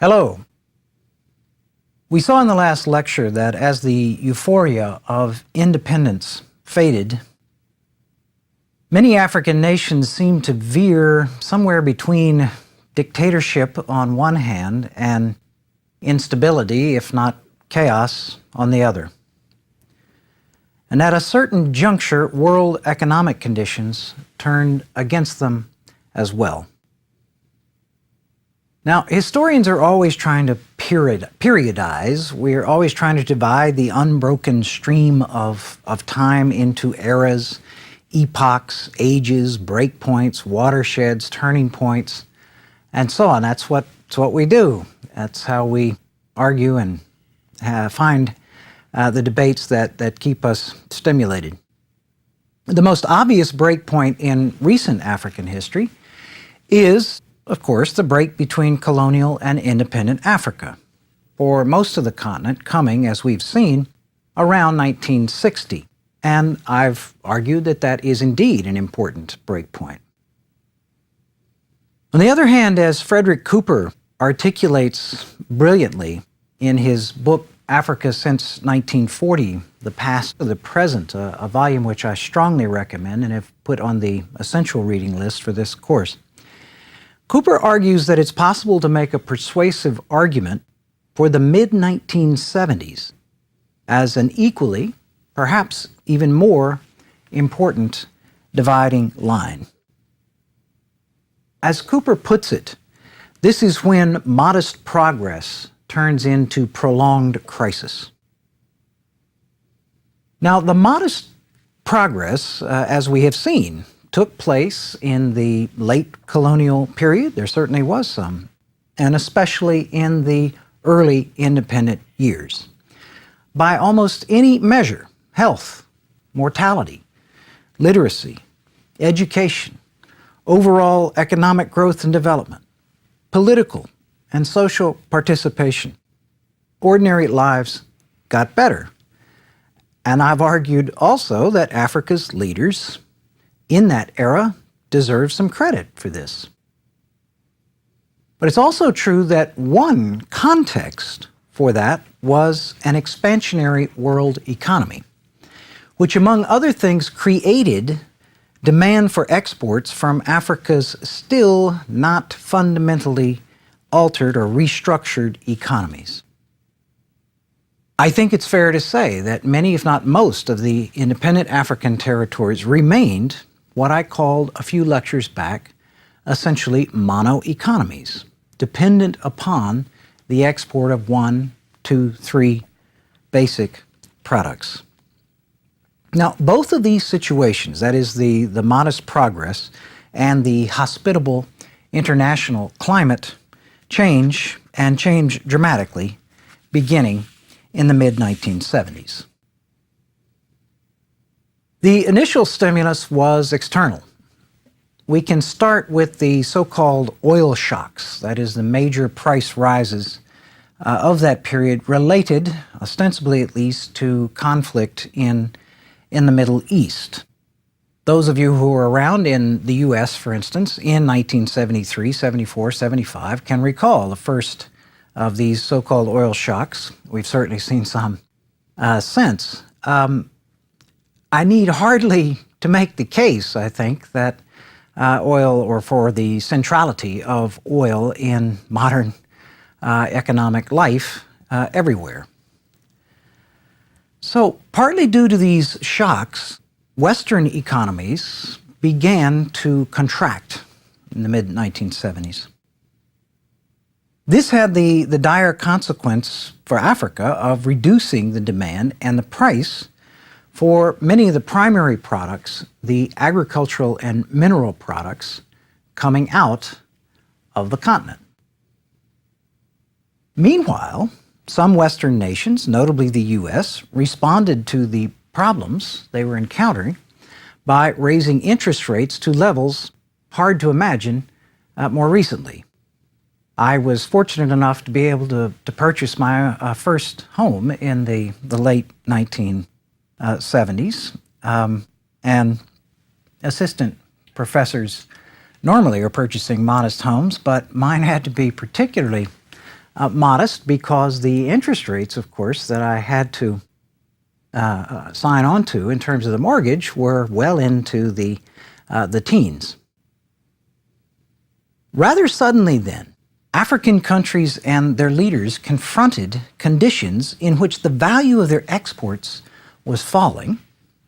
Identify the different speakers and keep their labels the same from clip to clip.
Speaker 1: Hello. We saw in the last lecture that as the euphoria of independence faded, many African nations seemed to veer somewhere between dictatorship on one hand and instability, if not chaos, on the other. And at a certain juncture, world economic conditions turned against them as well. Now, historians are always trying to periodize. We're always trying to divide the unbroken stream of time into eras, epochs, ages, breakpoints, watersheds, turning points, and so on. That's what we do. That's how we argue and find the debates that keep us stimulated. The most obvious breakpoint in recent African history is, of course, the break between colonial and independent Africa, for most of the continent coming, as we've seen, around 1960. And I've argued that that is indeed an important breakpoint. On the other hand, as Frederick Cooper articulates brilliantly in his book, Africa Since 1940, The Past to the Present, a volume which I strongly recommend and have put on the essential reading list for this course, Cooper argues that it's possible to make a persuasive argument for the mid-1970s as an equally, perhaps even more, important dividing line. As Cooper puts it, this is when modest progress turns into prolonged crisis. Now, the modest progress, as we have seen, took place in the late colonial period. There certainly was some, and especially in the early independent years. By almost any measure, health, mortality, literacy, education, overall economic growth and development, political and social participation, ordinary lives got better. And I've argued also that Africa's leaders in that era deserve some credit for this. But it's also true that one context for that was an expansionary world economy, which among other things created demand for exports from Africa's still not fundamentally altered or restructured economies. I think it's fair to say that many, if not most, of the independent African territories remained what I called a few lectures back, essentially mono-economies, dependent upon the export of 1, 2, 3 basic products. Now, both of these situations, that is the modest progress and the hospitable international climate, change dramatically beginning in the mid-1970s. The initial stimulus was external. We can start with the so-called oil shocks, that is the major price rises of that period related, ostensibly at least, to conflict in the Middle East. Those of you who were around in the U.S., for instance, in 1973, 74, 75, can recall the first of these so-called oil shocks. We've certainly seen some since. I need hardly to make the case, I think, that oil, or for the centrality of oil in modern economic life everywhere. So, partly due to these shocks, Western economies began to contract in the mid-1970s. This had the dire consequence for Africa of reducing the demand and the price for many of the primary products, the agricultural and mineral products, coming out of the continent. Meanwhile, some Western nations, notably the U.S., responded to the problems they were encountering by raising interest rates to levels hard to imagine more recently. I was fortunate enough to be able to purchase my first home in the late 1970s, and assistant professors normally are purchasing modest homes, but mine had to be particularly modest because the interest rates, of course, that I had to sign on to in terms of the mortgage were well into the teens. Rather suddenly then, African countries and their leaders confronted conditions in which the value of their exports was falling,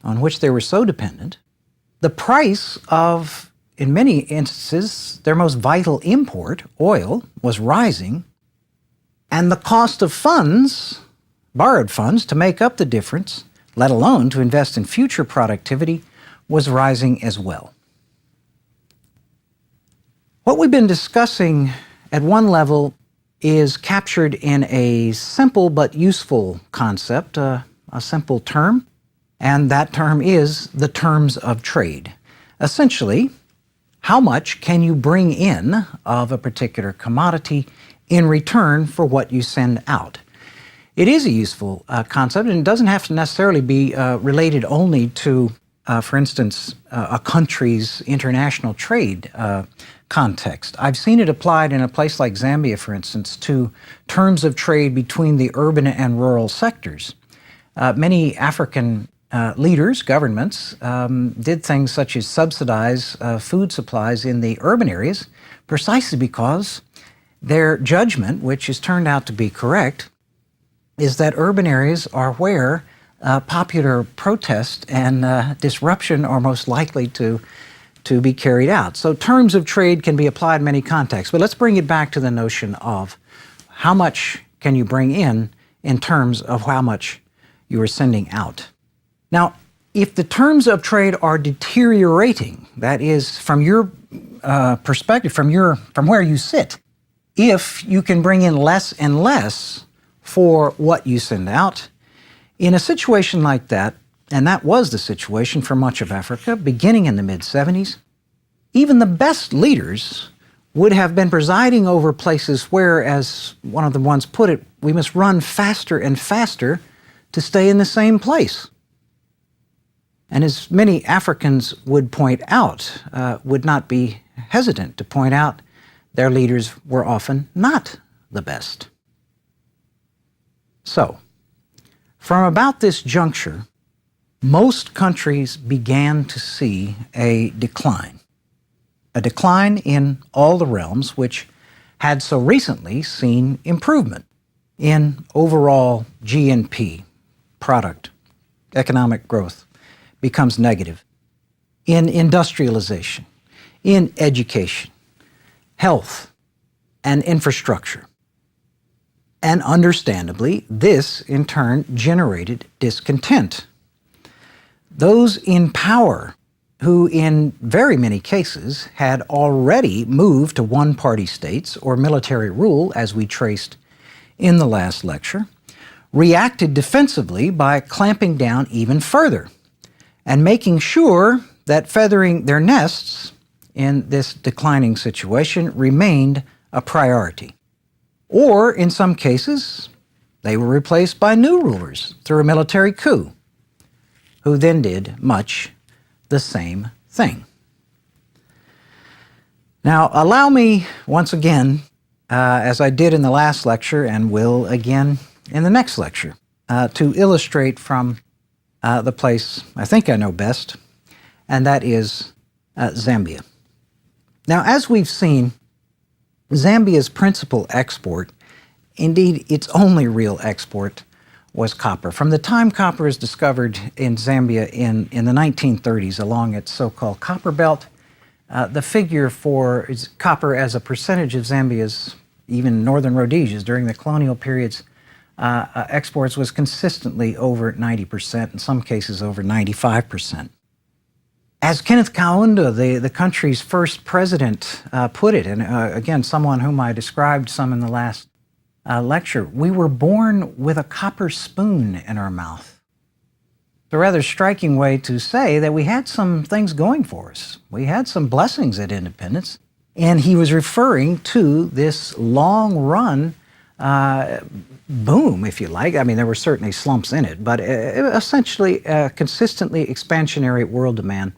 Speaker 1: on which they were so dependent. The price of, in many instances, their most vital import, oil, was rising, and the cost of funds, borrowed funds, to make up the difference, let alone to invest in future productivity, was rising as well. What we've been discussing at one level is captured in a simple but useful concept, a simple term, and that term is the terms of trade. Essentially, how much can you bring in of a particular commodity in return for what you send out? It is a useful concept, and it doesn't have to necessarily be related only to, for instance, a country's international trade context. I've seen it applied in a place like Zambia, for instance, to terms of trade between the urban and rural sectors. Many African leaders, governments, did things such as subsidize food supplies in the urban areas precisely because their judgment, which has turned out to be correct, is that urban areas are where popular protest and disruption are most likely to be carried out. So terms of trade can be applied in many contexts, but let's bring it back to the notion of how much can you bring in terms of how much you are sending out. Now, if the terms of trade are deteriorating, that is, from your perspective, from where you sit, if you can bring in less and less for what you send out, in a situation like that, and that was the situation for much of Africa, beginning in the mid-70s, even the best leaders would have been presiding over places where, as one of the ones put it, we must run faster and faster to stay in the same place. And as many Africans would point out, would not be hesitant to point out, their leaders were often not the best. So, from about this juncture, most countries began to see a decline in all the realms which had so recently seen improvement in overall GNP, product, economic growth becomes negative, in industrialization, in education, health, and infrastructure. And understandably, this in turn generated discontent. Those in power, who in very many cases had already moved to one-party states or military rule, as we traced in the last lecture, reacted defensively by clamping down even further and making sure that feathering their nests in this declining situation remained a priority. Or, in some cases, they were replaced by new rulers through a military coup, who then did much the same thing. Now, allow me once again, as I did in the last lecture and will again in the next lecture, to illustrate from the place I think I know best, and that is Zambia. Now, as we've seen, Zambia's principal export, indeed its only real export, was copper. From the time copper is discovered in Zambia in the 1930s along its so-called copper belt, the figure for copper as a percentage of Zambia's, even northern Rhodesia's, during the colonial periods, exports was consistently over 90%, in some cases over 95%. As Kenneth Kaunda, the country's first president, put it, and again, someone whom I described some in the last lecture, we were born with a copper spoon in our mouth. It's a rather striking way to say that we had some things going for us. We had some blessings at independence, and he was referring to this long-run boom, if you like. I mean, there were certainly slumps in it, but essentially consistently expansionary world demand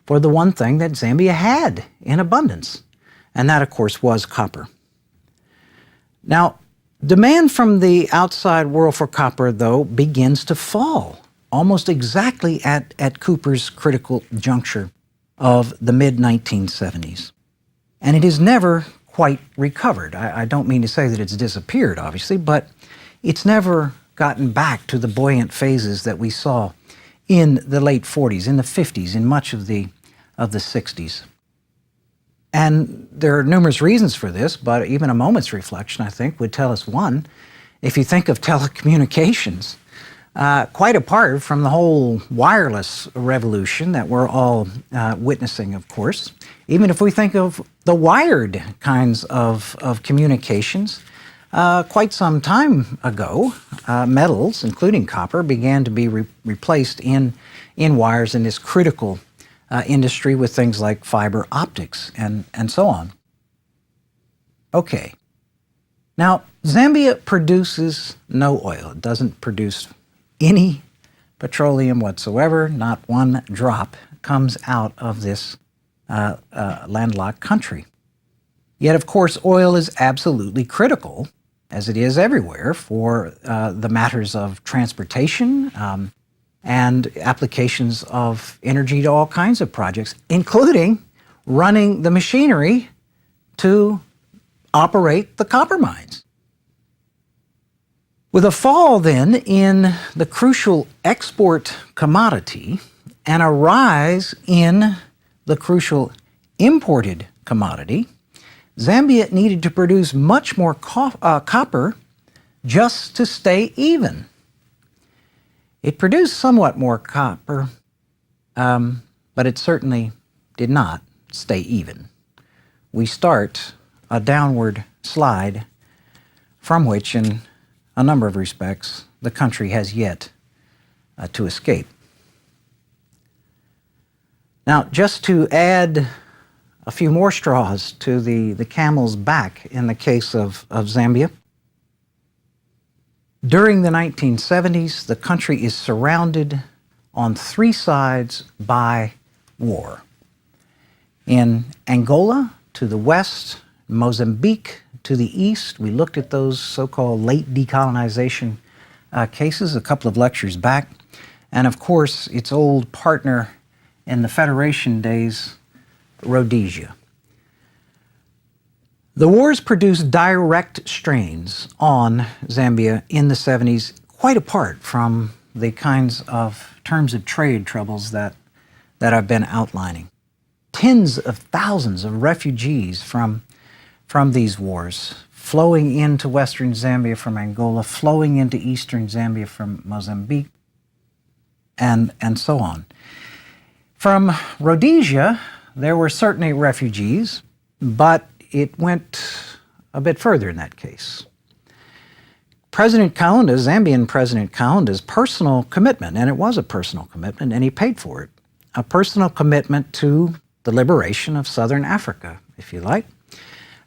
Speaker 1: for the one thing that Zambia had in abundance, and that, of course, was copper. Now, Demand from the outside world for copper, though, begins to fall almost exactly at Cooper's critical juncture of the mid-1970s. And it has never quite recovered. I don't mean to say that it's disappeared, obviously, but it's never gotten back to the buoyant phases that we saw in the late 40s, in the 50s, in much of the 60s. And there are numerous reasons for this, but even a moment's reflection, I think, would tell us one. If you think of telecommunications, quite apart from the whole wireless revolution that we're all witnessing, of course, even if we think of the wired kinds of communications, quite some time ago, metals, including copper, began to be replaced in wires in this critical industry with things like fiber optics and so on. Okay. Now, Zambia produces no oil. It doesn't produce any petroleum whatsoever. Not one drop comes out of this landlocked country. Yet, of course, oil is absolutely critical, as it is everywhere, for the matters of transportation, and applications of energy to all kinds of projects, including running the machinery to operate the copper mines. With a fall then in the crucial export commodity and a rise in the crucial imported commodity, Zambia needed to produce much more copper just to stay even. It produced somewhat more copper, but it certainly did not stay even. We start a downward slide from which, in a number of respects, the country has yet to escape. Now, just to add a few more straws to the camel's back in the case of Zambia, during the 1970s, the country is surrounded on three sides by war. In Angola to the west, Mozambique to the east. We looked at those so-called late decolonization cases a couple of lectures back. And of course, its old partner in the Federation days, Rhodesia. The wars produced direct strains on Zambia in the 70s, quite apart from the kinds of terms of trade troubles that I've been outlining. Tens of thousands of refugees from these wars flowing into western Zambia from Angola, flowing into eastern Zambia from Mozambique, and so on. From Rhodesia, there were certainly refugees, but it went a bit further in that case. President Kaunda, Zambian President Kaunda's personal commitment, and it was a personal commitment, and he paid for it, a personal commitment to the liberation of southern Africa, if you like,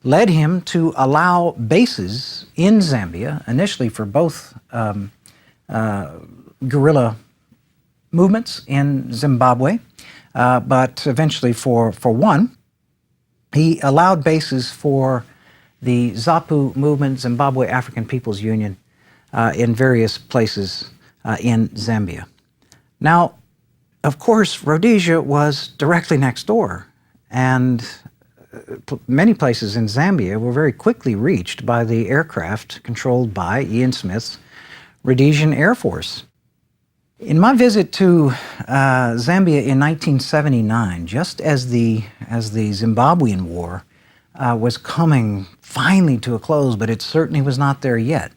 Speaker 1: led him to allow bases in Zambia, initially for both guerrilla movements in Zimbabwe, but eventually for one. He allowed bases for the ZAPU movement, Zimbabwe African People's Union, in various places in Zambia. Now, of course, Rhodesia was directly next door, and many places in Zambia were very quickly reached by the aircraft controlled by Ian Smith's Rhodesian Air Force. In my visit to Zambia in 1979, just as the Zimbabwean War was coming finally to a close, but it certainly was not there yet,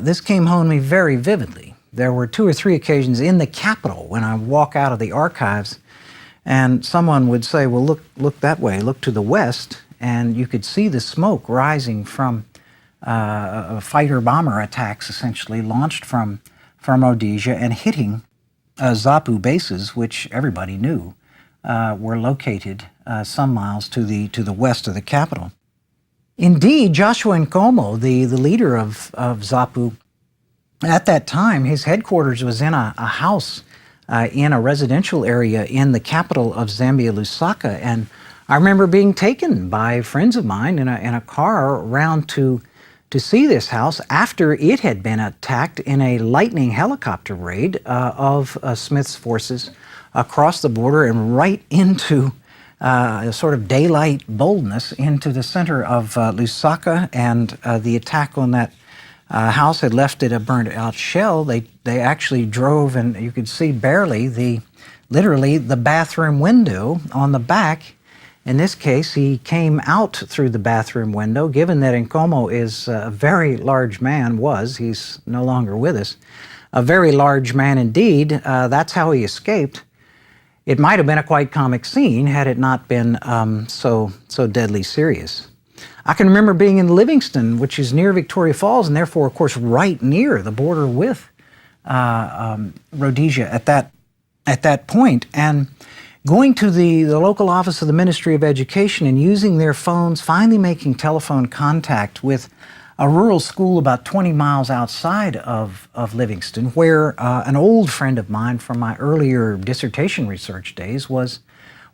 Speaker 1: this came home to me very vividly. There were 2 or 3 occasions in the capital when I walk out of the archives and someone would say, well, look that way, look to the west, and you could see the smoke rising from fighter-bomber attacks essentially launched from Rhodesia and hitting ZAPU bases, which everybody knew were located some miles to the west of the capital. Indeed, Joshua Nkomo, the leader of ZAPU, at that time, his headquarters was in a house in a residential area in the capital of Zambia, Lusaka, and I remember being taken by friends of mine in a car around to to see this house after it had been attacked in a lightning helicopter raid of Smith's forces across the border and right into a sort of daylight boldness into the center of Lusaka, and the attack on that house had left it a burnt-out shell. They actually drove, and you could see barely literally the bathroom window on the back. In this case, he came out through the bathroom window. Given that Nkomo is a very large man, he's no longer with us, a very large man indeed, that's how he escaped. It might have been a quite comic scene had it not been so deadly serious. I can remember being in Livingston, which is near Victoria Falls, and therefore, of course, right near the border with Rhodesia at that point, and going to the local office of the Ministry of Education and using their phones, finally making telephone contact with a rural school about 20 miles outside of Livingston, where an old friend of mine from my earlier dissertation research days was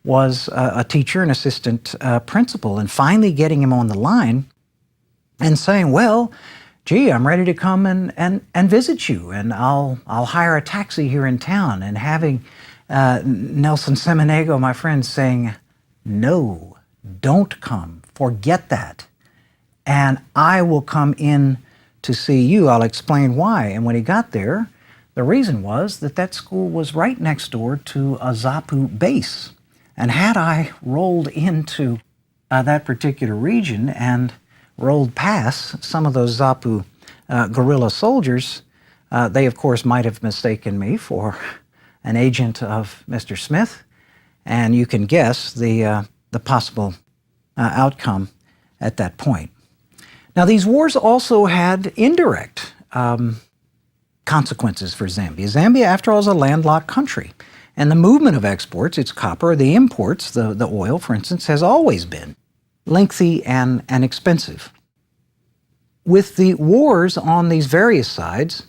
Speaker 1: a teacher and assistant principal, and finally getting him on the line and saying, well, gee, I'm ready to come and visit you, and I'll hire a taxi here in town, and having Nelson Semenego, my friend, saying, no, don't come, forget that, and I will come in to see you. I'll explain why. And when he got there, the reason was that school was right next door to a ZAPU base. And had I rolled into that particular region and rolled past some of those ZAPU guerrilla soldiers, they of course might have mistaken me for an agent of Mr. Smith, and you can guess the possible outcome at that point. Now, these wars also had indirect consequences for Zambia. Zambia, after all, is a landlocked country, and the movement of exports, its copper, the imports, the oil, for instance, has always been lengthy and expensive. With the wars on these various sides,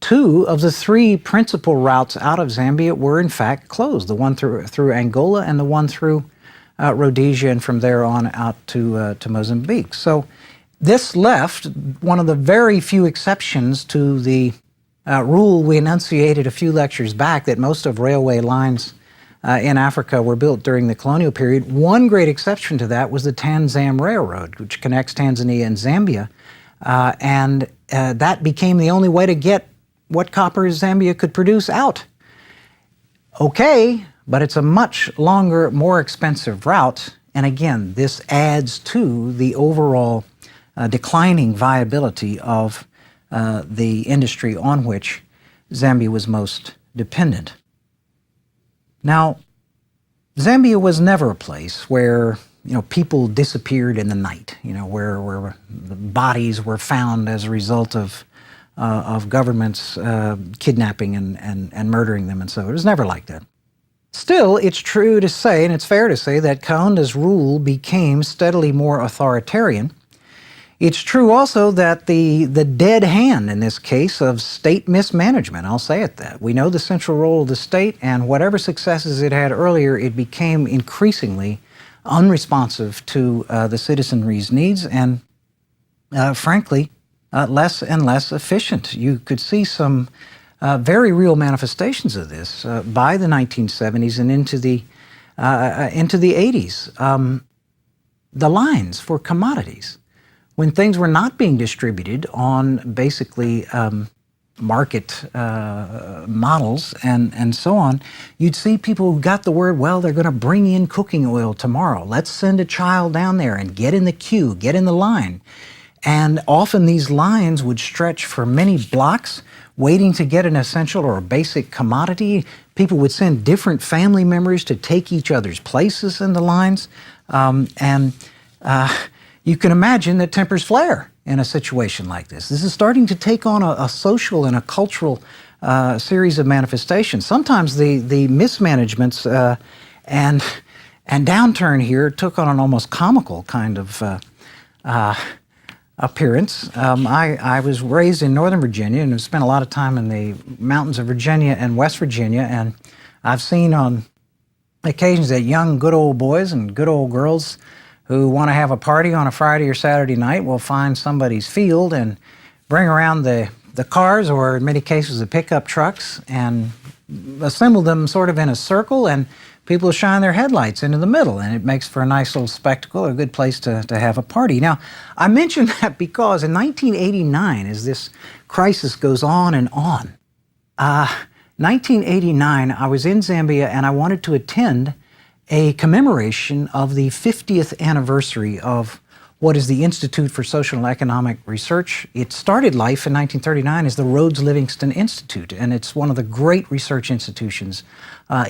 Speaker 1: 2 of the 3 principal routes out of Zambia were in fact closed, the one through Angola and the one through Rhodesia, and from there on out to Mozambique. So this left one of the very few exceptions to the rule we enunciated a few lectures back, that most of railway lines in Africa were built during the colonial period. One great exception to that was the Tanzam Railroad, which connects Tanzania and Zambia, and that became the only way to get what copper Zambia could produce out. Okay, but it's a much longer, more expensive route, and again, this adds to the overall declining viability of the industry on which Zambia was most dependent. Now, Zambia was never a place where people disappeared in the night, where the bodies were found as a result of governments kidnapping and murdering them, and so it was never like that. Still, it's true to say, and it's fair to say, that Kaunda's rule became steadily more authoritarian. It's true also that the dead hand in this case of state mismanagement, I'll say it that. We know the central role of the state, and whatever successes it had earlier, it became increasingly unresponsive to the citizenry's needs, and frankly, less and less efficient. You could see some very real manifestations of this by the 1970s and into the 80s. The lines for commodities, when things were not being distributed on basically market models and so on, you'd see people who got the word, well, they're going to bring in cooking oil tomorrow. Let's send a child down there and get in the queue, get in the line. And often these lines would stretch for many blocks, waiting to get an essential or a basic commodity. People would send different family members to take each other's places in the lines. You can imagine that tempers flare in a situation like this. This is starting to take on a social and a cultural series of manifestations. Sometimes the mismanagements and downturn here took on an almost comical kind of appearance. I was raised in Northern Virginia and have spent a lot of time in the mountains of Virginia and West Virginia, and I've seen on occasions that young good old boys and good old girls who want to have a party on a Friday or Saturday night will find somebody's field and bring around the cars, or in many cases the pickup trucks, and assemble them sort of in a circle, and people shine their headlights into the middle, and it makes for a nice little spectacle, a good place to have a party. Now, I mention that because in 1989, as this crisis goes on and on, 1989, I was in Zambia and I wanted to attend a commemoration of the 50th anniversary of what is the Institute for Social and Economic Research. It started life in 1939 as the Rhodes Livingston Institute, and it's one of the great research institutions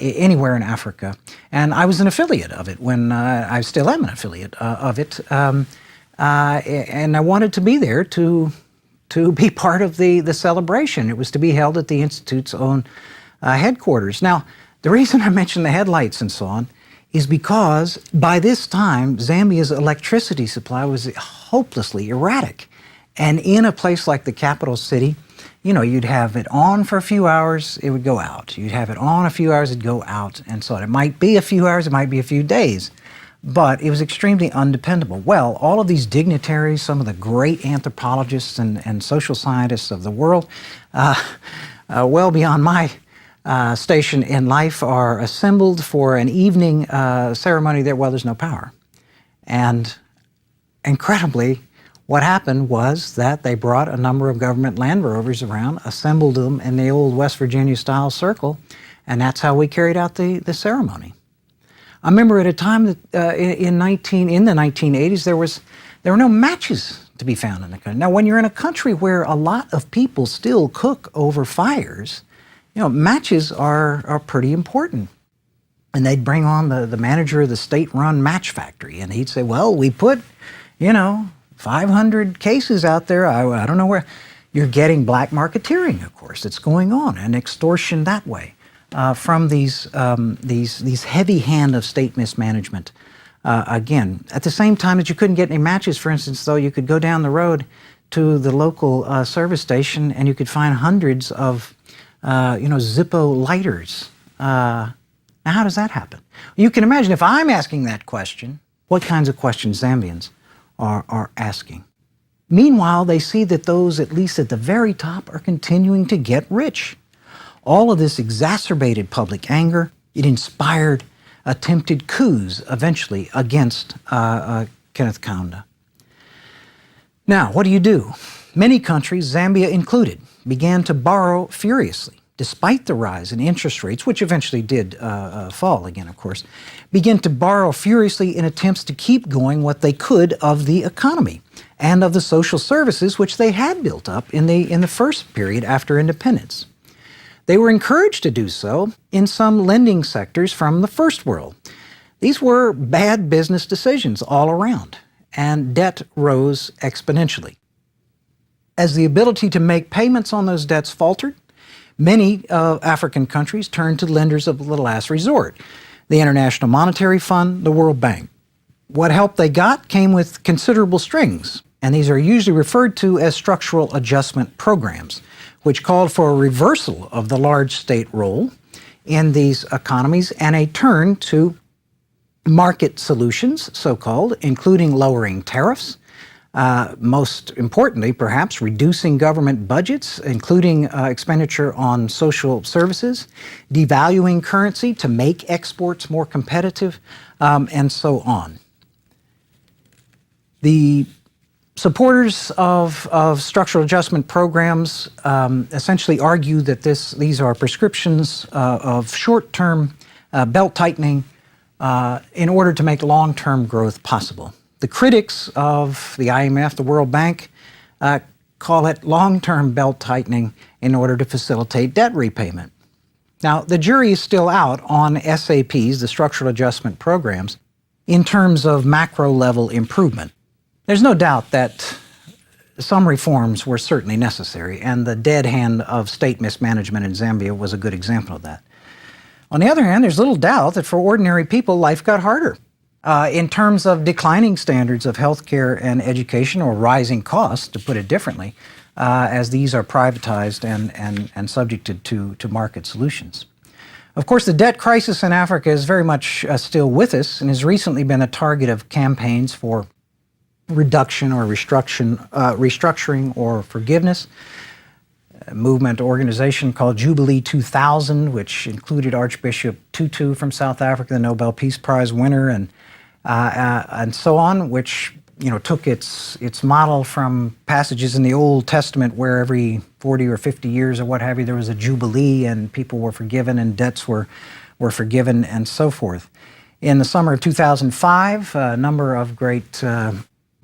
Speaker 1: anywhere in Africa. And I was an affiliate of it when I still am an affiliate of it. And I wanted to be there to be part of the celebration. It was to be held at the Institute's own headquarters. Now, the reason I mention the headlights and so on is because by this time, Zambia's electricity supply was hopelessly erratic. And in a place like the capital city, you know, you'd have it on for a few hours, it would go out. You'd have it on a few hours, it'd go out, and so on. It might be a few hours, it might be a few days, but it was extremely undependable. Well, all of these dignitaries, some of the great anthropologists and social scientists of the world, well beyond my station in life, are assembled for an evening ceremony there. Well, there's no power. And incredibly, what happened was that they brought a number of government Land Rovers around, assembled them in the old West Virginia style circle, and that's how we carried out the ceremony. I remember at a time that in the 1980s, there were no matches to be found in the country. Now, when you're in a country where a lot of people still cook over fires, you know, matches are pretty important. And they'd bring on the manager of the state-run match factory, and he'd say, well, we put, 500 cases out there. I don't know where. You're getting black marketeering, of course, that's going on, and extortion that way from these heavy hand of state mismanagement. Again, at the same time that you couldn't get any matches, for instance, though, you could go down the road to the local service station and you could find hundreds of Zippo lighters. Now, how does that happen? You can imagine if I'm asking that question, what kinds of questions Zambians are asking. Meanwhile, they see that those, at least at the very top, are continuing to get rich. All of this exacerbated public anger. It inspired attempted coups eventually against Kenneth Kaunda. Now, what do? Many countries, Zambia included, began to borrow furiously, despite the rise in interest rates, which eventually did fall again, of course, began to borrow furiously in attempts to keep going what they could of the economy and of the social services which they had built up in the first period after independence. They were encouraged to do so in some lending sectors from the first world. These were bad business decisions all around, and debt rose exponentially. As the ability to make payments on those debts faltered, many African countries turned to lenders of the last resort, the International Monetary Fund, the World Bank. What help they got came with considerable strings, and these are usually referred to as structural adjustment programs, which called for a reversal of the large state role in these economies and a turn to market solutions, so-called, including lowering tariffs, most importantly, perhaps, reducing government budgets, including expenditure on social services, devaluing currency to make exports more competitive, and so on. The supporters of structural adjustment programs essentially argue that these are prescriptions of short-term belt tightening in order to make long-term growth possible. The critics of the IMF, the World Bank, call it long-term belt tightening in order to facilitate debt repayment. Now, the jury is still out on SAPs, the structural adjustment programs, in terms of macro-level improvement. There's no doubt that some reforms were certainly necessary, and the dead hand of state mismanagement in Zambia was a good example of that. On the other hand, there's little doubt that for ordinary people, life got harder. In terms of declining standards of healthcare and education, or rising costs, to put it differently, as these are privatized and subjected to market solutions. Of course, the debt crisis in Africa is very much still with us and has recently been a target of campaigns for reduction or restructuring or forgiveness. A movement organization called Jubilee 2000, which included Archbishop Tutu from South Africa, the Nobel Peace Prize winner, and so on, which took its model from passages in the Old Testament where every 40 or 50 years or what have you, there was a jubilee and people were forgiven and debts were forgiven and so forth. In the summer of 2005, a number of great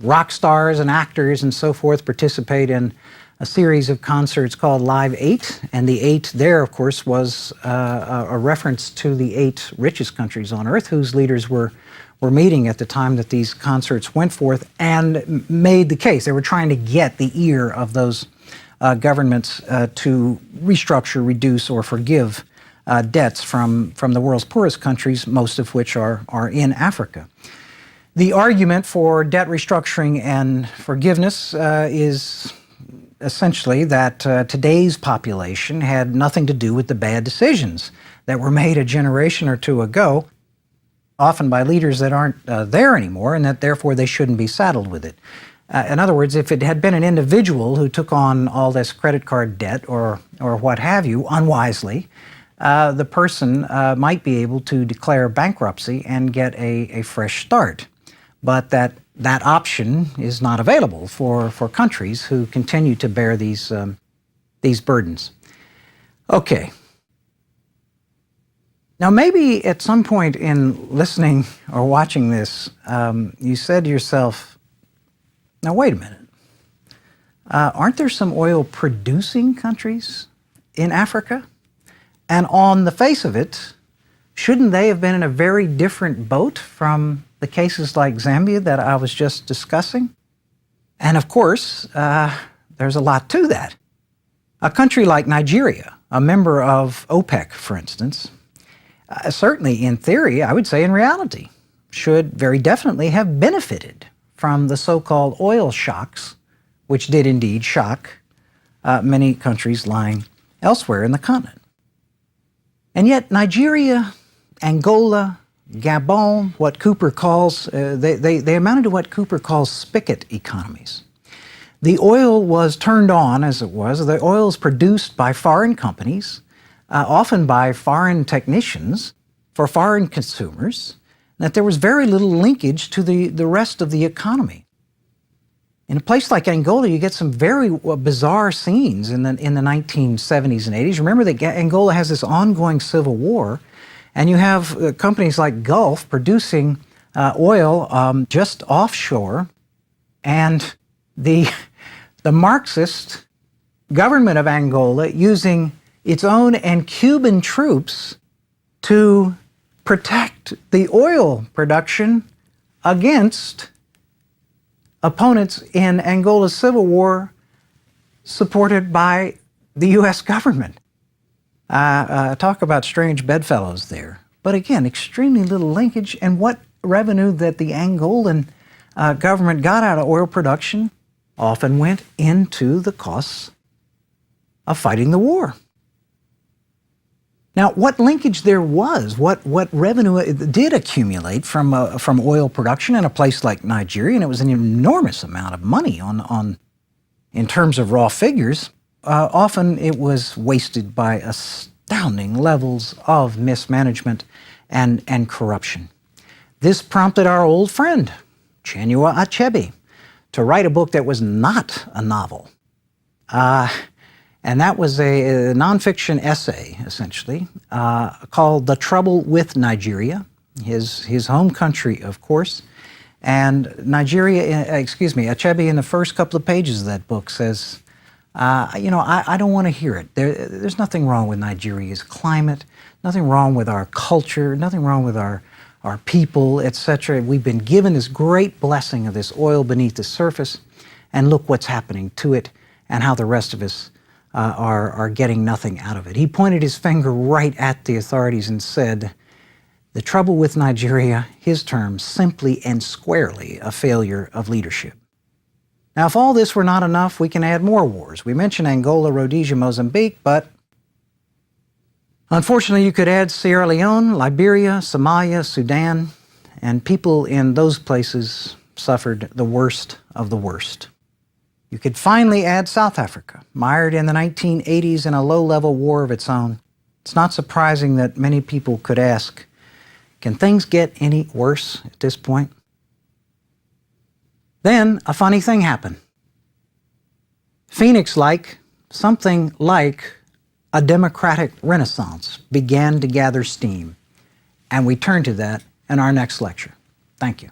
Speaker 1: rock stars and actors and so forth participate in a series of concerts called Live 8, and the 8 there, of course, was a reference to the 8 richest countries on earth whose leaders were meeting at the time that these concerts went forth and made the case. They were trying to get the ear of those governments to restructure, reduce, or forgive debts from the world's poorest countries, most of which are in Africa. The argument for debt restructuring and forgiveness is essentially that today's population had nothing to do with the bad decisions that were made a generation or two ago, often by leaders that aren't there anymore, and that therefore they shouldn't be saddled with it. In other words, if it had been an individual who took on all this credit card debt or what have you unwisely, the person might be able to declare bankruptcy and get a fresh start. But that option is not available for countries who continue to bear these burdens. Okay. Now, maybe at some point in listening or watching this, you said to yourself, now wait a minute, aren't there some oil-producing countries in Africa? And on the face of it, shouldn't they have been in a very different boat from the cases like Zambia that I was just discussing? And of course, there's a lot to that. A country like Nigeria, a member of OPEC, for instance, certainly in theory, I would say in reality, should very definitely have benefited from the so-called oil shocks, which did indeed shock many countries lying elsewhere in the continent. And yet Nigeria, Angola, Gabon, what Cooper calls, they amounted to what Cooper calls spigot economies. The oil was turned on, as it was. The oil is produced by foreign companies, often by foreign technicians, for foreign consumers, and that there was very little linkage to the rest of the economy. In a place like Angola, you get some very bizarre scenes in the 1970s and 80s. Remember that Angola has this ongoing civil war, and you have companies like Gulf producing oil just offshore, and the Marxist government of Angola using its own and Cuban troops to protect the oil production against opponents in Angola's civil war supported by the U.S. government. Talk about strange bedfellows there. But again, extremely little linkage, and what revenue that the Angolan government got out of oil production often went into the costs of fighting the war. Now, what linkage there was, what revenue did accumulate from oil production in a place like Nigeria, and it was an enormous amount of money in terms of raw figures, often it was wasted by astounding levels of mismanagement and corruption. This prompted our old friend, Chinua Achebe, to write a book that was not a novel. And that was a nonfiction essay, essentially, called The Trouble with Nigeria, his home country, of course. And Achebe, in the first couple of pages of that book says, I don't want to hear it. There's nothing wrong with Nigeria's climate, nothing wrong with our culture, nothing wrong with our people, etc. We've been given this great blessing of this oil beneath the surface, and look what's happening to it and how the rest of us are getting nothing out of it. He pointed his finger right at the authorities and said, the trouble with Nigeria, his term, simply and squarely a failure of leadership. Now, if all this were not enough, we can add more wars. We mentioned Angola, Rhodesia, Mozambique, but Unfortunately, you could add Sierra Leone, Liberia, Somalia, Sudan, and people in those places suffered the worst of the worst. You could finally add South Africa, mired in the 1980s in a low-level war of its own. It's not surprising that many people could ask, can things get any worse at this point? Then a funny thing happened. Phoenix-like, something like a democratic renaissance began to gather steam, and we turn to that in our next lecture. Thank you.